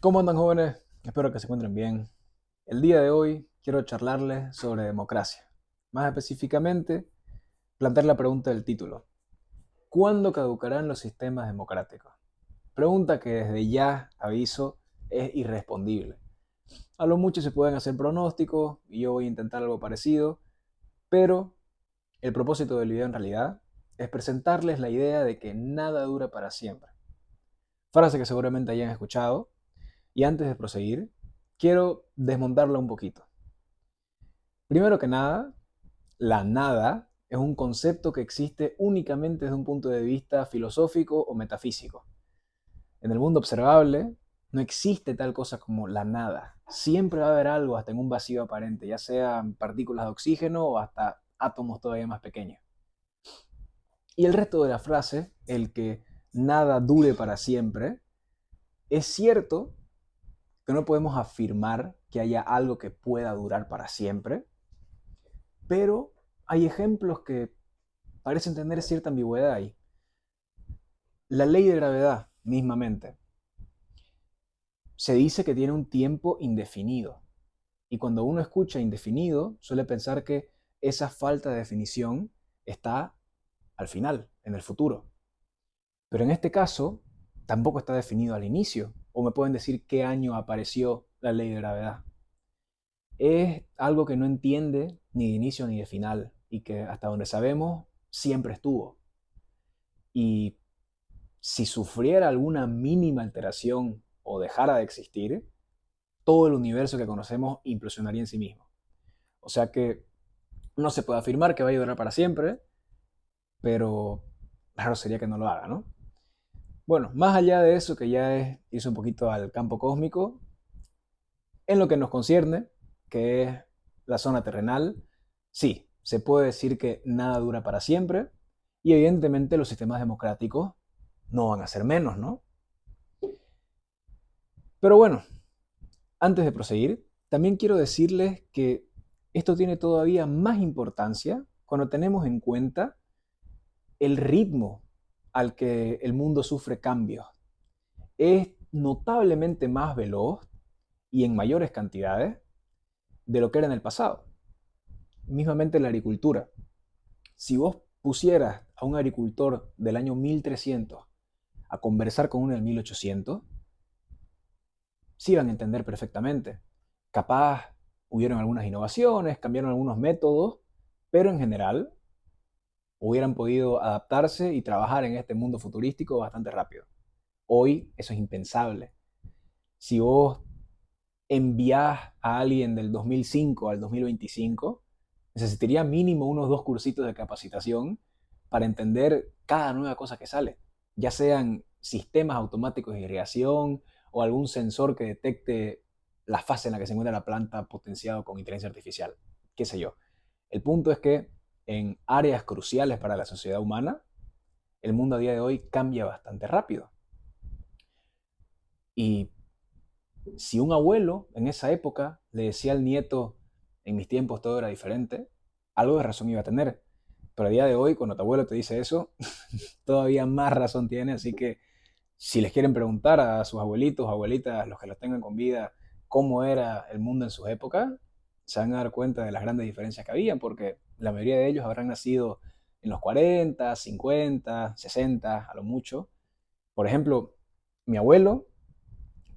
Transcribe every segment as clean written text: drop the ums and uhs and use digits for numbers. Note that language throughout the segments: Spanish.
¿Cómo andan, jóvenes? Espero que se encuentren bien. El día de hoy quiero charlarles sobre democracia. Más específicamente, plantear la pregunta del título. ¿Cuándo caducarán los sistemas democráticos? Pregunta que desde ya aviso es irrespondible. A lo mucho se pueden hacer pronósticos y yo voy a intentar algo parecido, pero el propósito del video en realidad es presentarles la idea de que nada dura para siempre. Frase que seguramente hayan escuchado. Y antes de proseguir, quiero desmontarla un poquito. Primero que nada, la nada es un concepto que existe únicamente desde un punto de vista filosófico o metafísico. En el mundo observable no existe tal cosa como la nada. Siempre va a haber algo hasta en un vacío aparente, ya sean partículas de oxígeno o hasta átomos todavía más pequeños. Y el resto de la frase, el que nada dure para siempre, es cierto que no podemos afirmar que haya algo que pueda durar para siempre, pero hay ejemplos que parecen tener cierta ambigüedad ahí. La ley de gravedad, mismamente, se dice que tiene un tiempo indefinido. Y cuando uno escucha indefinido, suele pensar que esa falta de definición está al final, en el futuro. Pero en este caso, tampoco está definido al inicio. O me pueden decir qué año apareció la ley de gravedad. Es algo que no entiende ni de inicio ni de final. Y que hasta donde sabemos, siempre estuvo. Y si sufriera alguna mínima alteración o dejara de existir, todo el universo que conocemos implosionaría en sí mismo. O sea que no se puede afirmar que vaya a durar para siempre, pero raro sería que no lo haga, ¿no? Bueno, más allá de eso, que ya es irse un poquito al campo cósmico, en lo que nos concierne, que es la zona terrenal, sí, se puede decir que nada dura para siempre, y evidentemente los sistemas democráticos no van a ser menos, ¿no? Pero bueno, antes de proseguir, también quiero decirles que esto tiene todavía más importancia cuando tenemos en cuenta el ritmo al que el mundo sufre cambios. Es notablemente más veloz y en mayores cantidades de lo que era en el pasado. Mismamente la agricultura. Si vos pusieras a un agricultor del año 1300 a conversar con uno del 1800, sí van a entender perfectamente. Capaz hubieron algunas innovaciones, cambiaron algunos métodos, pero en general hubieran podido adaptarse y trabajar en este mundo futurístico bastante rápido. Hoy eso es impensable. Si vos enviás a alguien del 2005 al 2025, necesitaría mínimo unos 2 cursitos de capacitación para entender cada nueva cosa que sale, ya sean sistemas automáticos de irrigación o algún sensor que detecte la fase en la que se encuentra la planta potenciado con inteligencia artificial, qué sé yo. El punto es que en áreas cruciales para la sociedad humana, el mundo a día de hoy cambia bastante rápido. Y si un abuelo en esa época le decía al nieto, en mis tiempos todo era diferente, algo de razón iba a tener. Pero a día de hoy, cuando tu abuelo te dice eso, todavía más razón tiene. Así que si les quieren preguntar a sus abuelitos o abuelitas, los que los tengan con vida, cómo era el mundo en sus épocas, se van a dar cuenta de las grandes diferencias que habían, porque la mayoría de ellos habrán nacido en los 40, 50, 60, a lo mucho. Por ejemplo, mi abuelo,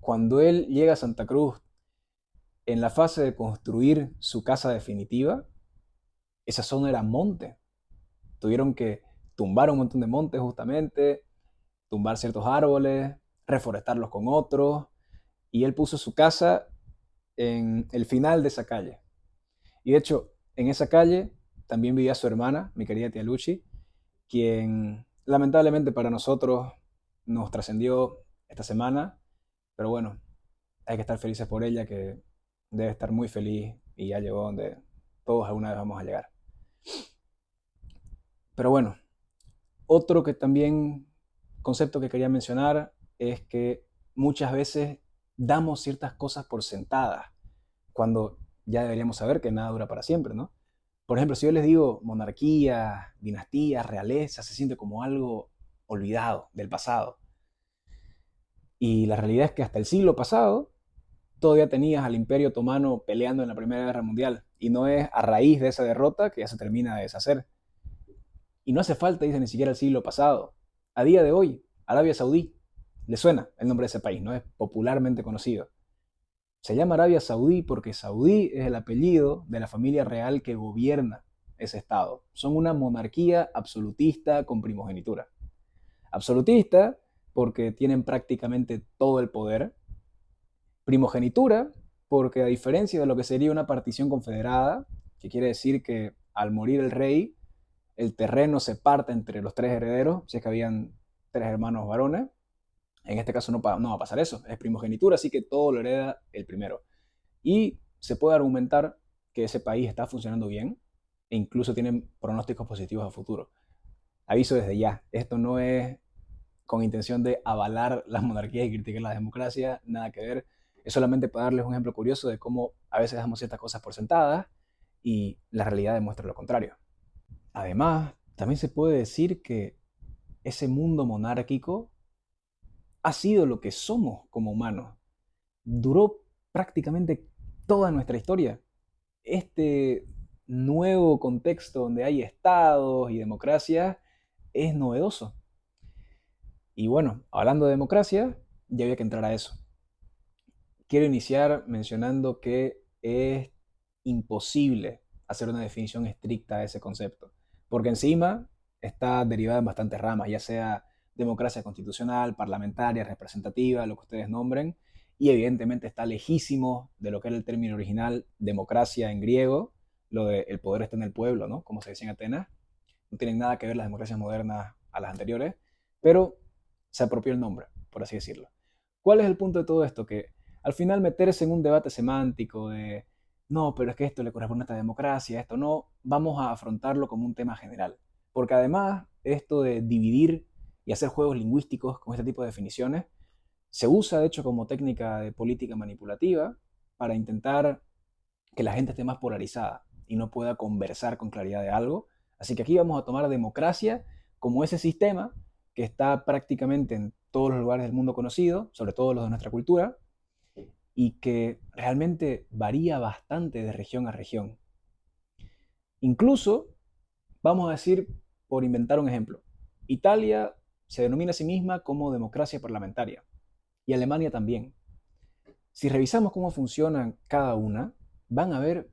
cuando él llega a Santa Cruz en la fase de construir su casa definitiva, esa zona era monte. Tuvieron que tumbar un montón de montes justamente, tumbar ciertos árboles, reforestarlos con otros, y él puso su casa en el final de esa calle. Y de hecho, en esa calle también vivía su hermana, mi querida tía Luchi, quien lamentablemente para nosotros nos trascendió esta semana, pero bueno, hay que estar felices por ella, que debe estar muy feliz y ya llegó donde todos alguna vez vamos a llegar. Pero bueno, otro que también, concepto que quería mencionar es que muchas veces damos ciertas cosas por sentadas, cuando ya deberíamos saber que nada dura para siempre, ¿no? Por ejemplo, si yo les digo monarquía, dinastía, realeza, se siente como algo olvidado del pasado. Y la realidad es que hasta el siglo pasado todavía tenías al Imperio Otomano peleando en la Primera Guerra Mundial. Y no es a raíz de esa derrota que ya se termina de deshacer. Y no hace falta, dice, ni siquiera el siglo pasado. A día de hoy, Arabia Saudí, le suena el nombre de ese país, no es popularmente conocido. Se llama Arabia Saudí porque Saudí es el apellido de la familia real que gobierna ese estado. Son una monarquía absolutista con primogenitura. Absolutista porque tienen prácticamente todo el poder. Primogenitura porque a diferencia de lo que sería una partición confederada, que quiere decir que al morir el rey, el terreno se parte entre los tres herederos, si es que habían tres hermanos varones, en este caso no va a pasar eso, es primogenitura, así que todo lo hereda el primero. Y se puede argumentar que ese país está funcionando bien e incluso tienen pronósticos positivos a futuro. Aviso desde ya, esto no es con intención de avalar las monarquías y criticar la democracia, nada que ver. Es solamente para darles un ejemplo curioso de cómo a veces damos ciertas cosas por sentadas y la realidad demuestra lo contrario. Además, también se puede decir que ese mundo monárquico ha sido lo que somos como humanos. Duró prácticamente toda nuestra historia. Este nuevo contexto donde hay estados y democracia es novedoso. Y bueno, hablando de democracia, ya había que entrar a eso. Quiero iniciar mencionando que es imposible hacer una definición estricta de ese concepto, porque encima está derivada en bastantes ramas, ya sea democracia constitucional, parlamentaria, representativa, lo que ustedes nombren, y evidentemente está lejísimo de lo que era el término original, democracia en griego, lo de el poder está en el pueblo, ¿no? Como se decía en Atenas. No tienen nada que ver las democracias modernas a las anteriores, pero se apropió el nombre, por así decirlo. ¿Cuál es el punto de todo esto? Que al final meterse en un debate semántico de, no, pero es que esto le corresponde a esta democracia, esto no, vamos a afrontarlo como un tema general. Porque además, esto de dividir y hacer juegos lingüísticos con este tipo de definiciones, se usa de hecho como técnica de política manipulativa para intentar que la gente esté más polarizada y no pueda conversar con claridad de algo. Así que aquí vamos a tomar democracia como ese sistema que está prácticamente en todos los lugares del mundo conocido, sobre todo los de nuestra cultura, y que realmente varía bastante de región a región. Incluso, vamos a decir, por inventar un ejemplo, Italia se denomina a sí misma como democracia parlamentaria y Alemania también. Si revisamos cómo funcionan cada una, van a ver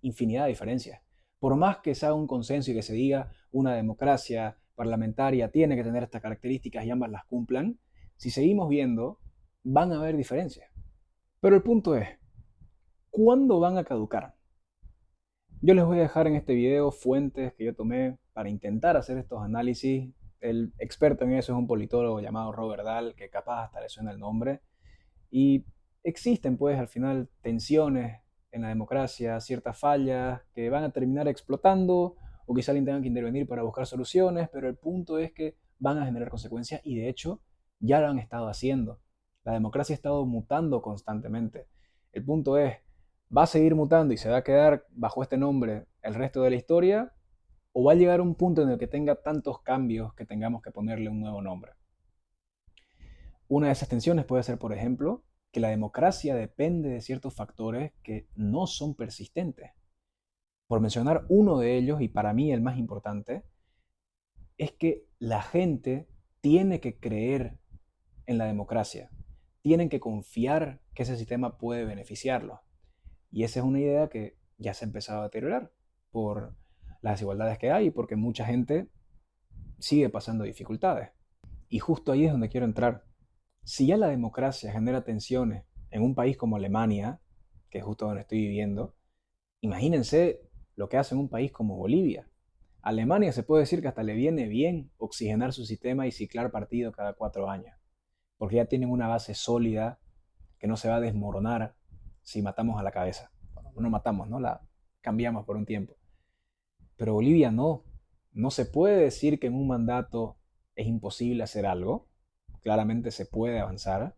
infinidad de diferencias. Por más que se haga un consenso y que se diga una democracia parlamentaria tiene que tener estas características y ambas las cumplan, si seguimos viendo, van a haber diferencias. Pero el punto es, ¿cuándo van a caducar? Yo les voy a dejar en este video fuentes que yo tomé para intentar hacer estos análisis. El experto en eso es un politólogo llamado Robert Dahl, que capaz hasta le suena el nombre. Y existen pues al final tensiones en la democracia, ciertas fallas que van a terminar explotando o quizá alguien tenga que intervenir para buscar soluciones, pero el punto es que van a generar consecuencias y de hecho ya lo han estado haciendo. La democracia ha estado mutando constantemente. El punto es, ¿va a seguir mutando y se va a quedar bajo este nombre el resto de la historia? ¿O va a llegar a un punto en el que tenga tantos cambios que tengamos que ponerle un nuevo nombre? Una de esas tensiones puede ser, por ejemplo, que la democracia depende de ciertos factores que no son persistentes. Por mencionar uno de ellos, y para mí el más importante, es que la gente tiene que creer en la democracia, tienen que confiar que ese sistema puede beneficiarlos. Y esa es una idea que ya se ha empezado a deteriorar por las desigualdades que hay y porque mucha gente sigue pasando dificultades. Y justo ahí es donde quiero entrar. Si ya la democracia genera tensiones en un país como Alemania, que es justo donde estoy viviendo, imagínense lo que hace en un país como Bolivia. A Alemania se puede decir que hasta le viene bien oxigenar su sistema y ciclar partido cada 4 años, porque ya tienen una base sólida que no se va a desmoronar si matamos a la cabeza. Bueno, no matamos, ¿no? La cambiamos por un tiempo. Pero Bolivia no. No se puede decir que en un mandato es imposible hacer algo. Claramente se puede avanzar,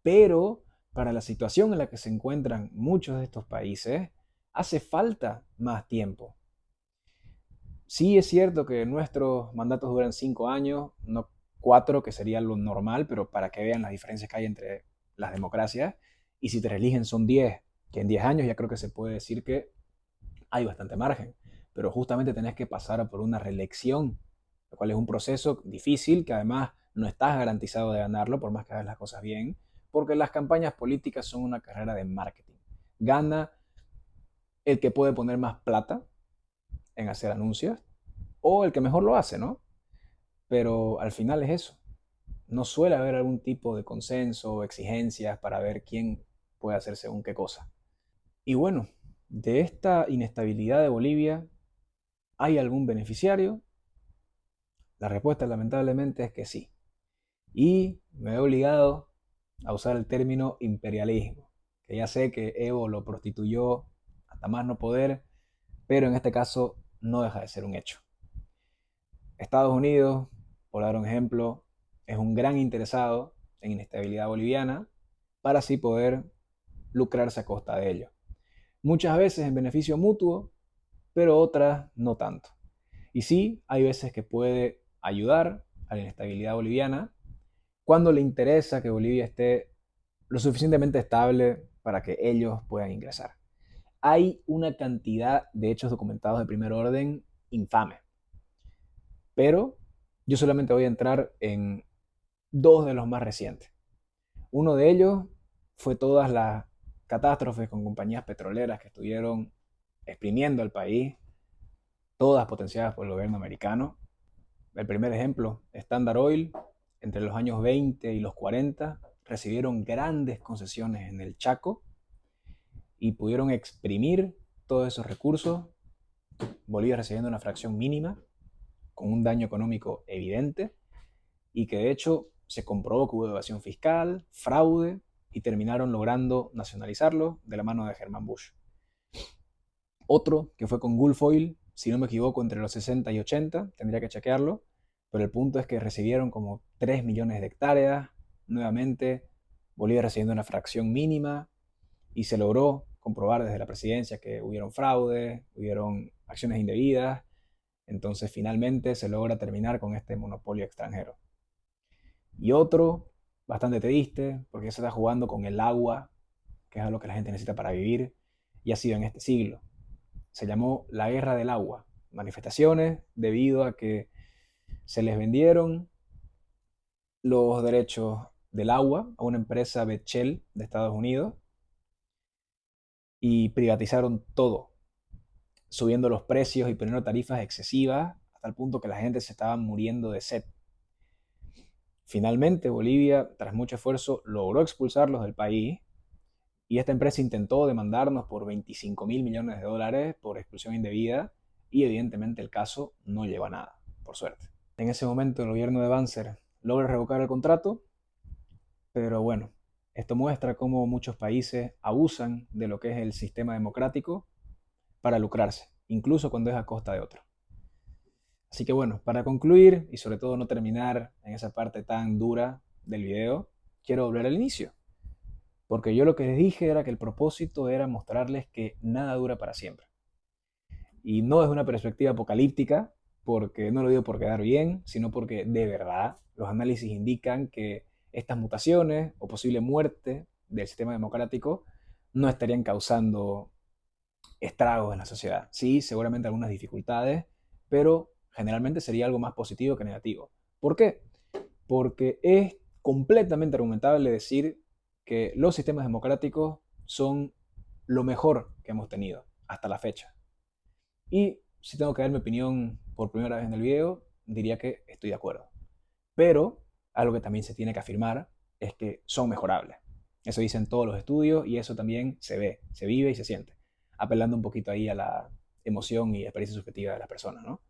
pero para la situación en la que se encuentran muchos de estos países, hace falta más tiempo. Sí es cierto que nuestros mandatos duran 5 años, no 4, que sería lo normal, pero para que vean las diferencias que hay entre las democracias. Y si te reeligen son 10, que en 10 años ya creo que se puede decir que hay bastante margen. Pero justamente tenés que pasar por una reelección, lo cual es un proceso difícil, que además no estás garantizado de ganarlo, por más que hagas las cosas bien, porque las campañas políticas son una carrera de marketing. Gana el que puede poner más plata en hacer anuncios o el que mejor lo hace, ¿no? Pero al final es eso. No suele haber algún tipo de consenso o exigencias para ver quién puede hacer según qué cosa. Y bueno, de esta inestabilidad de Bolivia, ¿hay algún beneficiario? La respuesta lamentablemente es que sí. Y me he obligado a usar el término imperialismo, que ya sé que Evo lo prostituyó hasta más no poder, pero en este caso no deja de ser un hecho. Estados Unidos, por dar un ejemplo, es un gran interesado en inestabilidad boliviana para así poder lucrarse a costa de ello. Muchas veces en beneficio mutuo, pero otras no tanto. Y sí, hay veces que puede ayudar a la inestabilidad boliviana cuando le interesa que Bolivia esté lo suficientemente estable para que ellos puedan ingresar. Hay una cantidad de hechos documentados de primer orden infame, pero yo solamente voy a entrar en dos de los más recientes. Uno de ellos fue todas las catástrofes con compañías petroleras que estuvieron exprimiendo al país, todas potenciadas por el gobierno americano. El primer ejemplo, Standard Oil, entre los años 20 y los 40, recibieron grandes concesiones en el Chaco y pudieron exprimir todos esos recursos, Bolivia recibiendo una fracción mínima, con un daño económico evidente, y que de hecho se comprobó que hubo evasión fiscal, fraude, y terminaron logrando nacionalizarlo de la mano de Germán Bush. Otro que fue con Gulf Oil, si no me equivoco, entre los 60 y 80, tendría que chequearlo, pero el punto es que recibieron como 3 millones de hectáreas, nuevamente Bolivia recibiendo una fracción mínima, y se logró comprobar desde la presidencia que hubieron fraude, hubieron acciones indebidas, entonces finalmente se logra terminar con este monopolio extranjero. Y otro, bastante triste, porque se está jugando con el agua, que es algo que la gente necesita para vivir, y ha sido en este siglo. Se llamó la Guerra del Agua. Manifestaciones debido a que se les vendieron los derechos del agua a una empresa Bechtel de Estados Unidos y privatizaron todo, subiendo los precios y poniendo tarifas excesivas hasta el punto que la gente se estaba muriendo de sed. Finalmente, Bolivia, tras mucho esfuerzo, logró expulsarlos del país y esta empresa intentó demandarnos por 25 mil millones de dólares por expulsión indebida y evidentemente el caso no lleva a nada, por suerte. En ese momento el gobierno de Banzer logra revocar el contrato, pero bueno, esto muestra cómo muchos países abusan de lo que es el sistema democrático para lucrarse, incluso cuando es a costa de otro. Así que bueno, para concluir y sobre todo no terminar en esa parte tan dura del video, quiero volver al inicio. Porque yo lo que les dije era que el propósito era mostrarles que nada dura para siempre. Y no es una perspectiva apocalíptica, porque no lo digo por quedar bien, sino porque de verdad los análisis indican que estas mutaciones o posible muerte del sistema democrático no estarían causando estragos en la sociedad. Sí, seguramente algunas dificultades, pero generalmente sería algo más positivo que negativo. ¿Por qué? Porque es completamente argumentable decir que los sistemas democráticos son lo mejor que hemos tenido hasta la fecha. Y si tengo que dar mi opinión por primera vez en el video, diría que estoy de acuerdo. Pero algo que también se tiene que afirmar es que son mejorables. Eso dicen todos los estudios y eso también se ve, se vive y se siente, apelando un poquito ahí a la emoción y experiencia subjetiva de las personas, ¿no?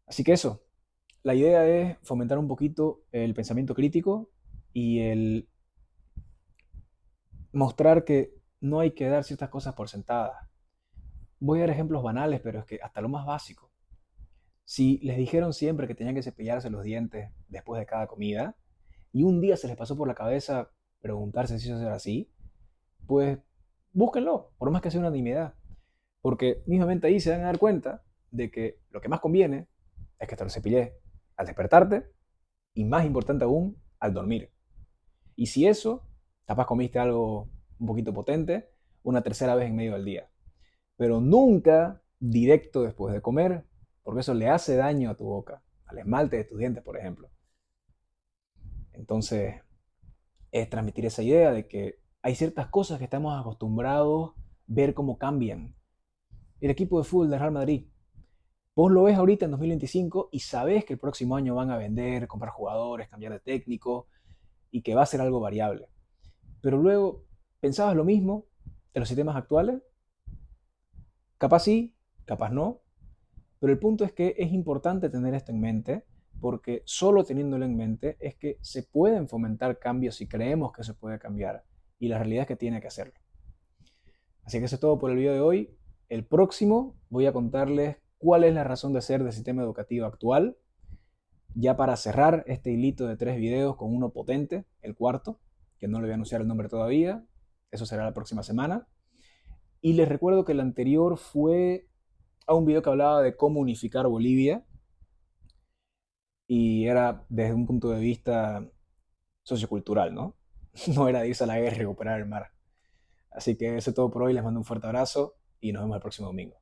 Así que eso, la idea es fomentar un poquito el pensamiento crítico y el mostrar que no hay que dar ciertas cosas por sentadas. Voy a dar ejemplos banales, pero es que hasta lo más básico. Si les dijeron siempre que tenían que cepillarse los dientes después de cada comida y un día se les pasó por la cabeza preguntarse si eso era así, pues búsquenlo, por más que sea una nimiedad. Porque mismamente ahí se van a dar cuenta de que lo que más conviene es que te lo cepilles al despertarte y más importante aún, al dormir. Y si eso, capaz comiste algo un poquito potente, una tercera vez en medio del día. Pero nunca directo después de comer, porque eso le hace daño a tu boca, al esmalte de tus dientes, por ejemplo. Entonces, es transmitir esa idea de que hay ciertas cosas que estamos acostumbrados a ver cómo cambian. El equipo de fútbol del Real Madrid, vos lo ves ahorita en 2025 y sabés que el próximo año van a vender, comprar jugadores, cambiar de técnico y que va a ser algo variable. Pero luego, ¿pensabas lo mismo de los sistemas actuales? Capaz sí, capaz no, pero el punto es que es importante tener esto en mente porque solo teniéndolo en mente es que se pueden fomentar cambios si creemos que se puede cambiar y la realidad es que tiene que hacerlo. Así que eso es todo por el video de hoy. El próximo voy a contarles cuál es la razón de ser del sistema educativo actual, ya para cerrar este hilito de 3 videos con uno potente, el cuarto, que no le voy a anunciar el nombre todavía, eso será la próxima semana. Y les recuerdo que el anterior fue a un video que hablaba de cómo unificar Bolivia y era desde un punto de vista sociocultural, ¿no? No era de irse a la guerra y recuperar el mar. Así que eso es todo por hoy, les mando un fuerte abrazo y nos vemos el próximo domingo.